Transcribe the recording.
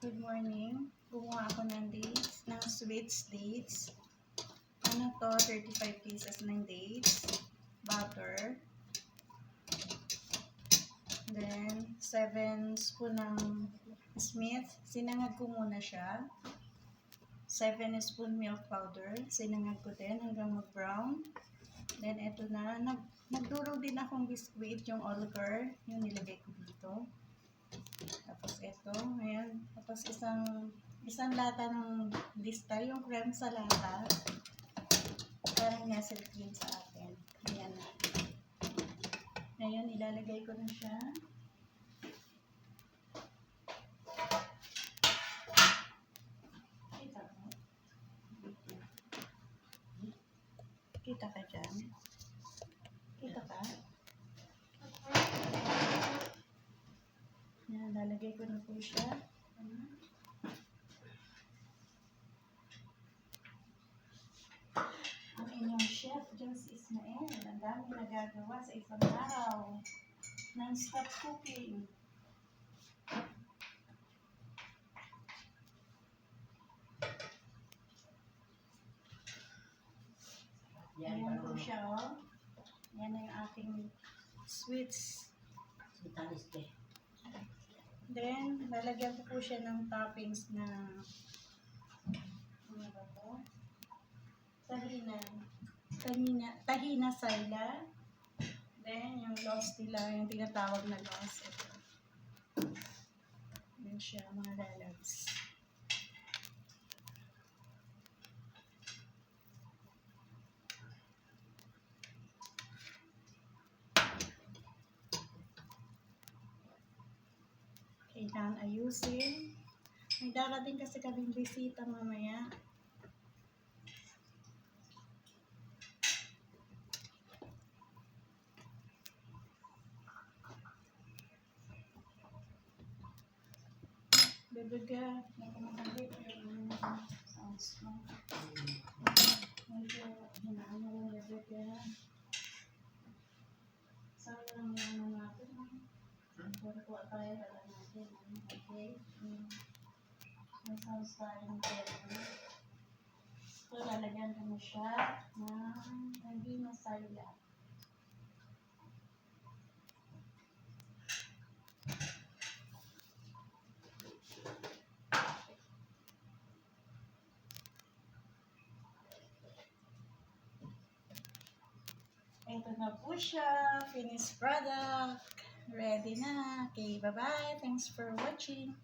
Good morning. Gumawa ako ng dates, ng sweets dates. Ano to? 35 pieces ng dates. Butter. Then, 7 spoon ng Smith. Sinangag ko muna siya. 7 spoon milk powder. Sinangag ko din hanggang mag-brown. Then, eto na. Nagduro din akong biscuit, yung Oliver. Yung nilagay ko dito. Tapos ito, ayan. Tapos isang lata ng lista, yung cream sa lata. Parang nasa cream sa akin. Ayan na. Ngayon, ilalagay ko na siya. Kita mo? Kita ka dyan? Kita ka? Yan, lalagay ko na po siya. Ang inyong chef, Diyos Ismael, ang dami nagagawa sa isang araw. Non-stop cooking. Ayan po siya, oh. Yan ang aking sweets. Then, lalagyan ko po siya ng toppings na ano ba to? Tahina sayla. Then, yung loss nila, yung tinatawag na loss. Ito. Yan siya, mga lalabs. Kailangan ayusin. May darating kasi kaming bisita mamaya. Bebaga, nakamakalit yung sounds mo. Medyo hinaano yung bebaga. Saan lang yung natin? Puro tayo, wala natin. Okay? May sounds tayo ng pera. So, lalagyan ko na siya ng hindi masaya. Ito na po siya. Finished product. Ready na. Okay, bye-bye. Thanks for watching.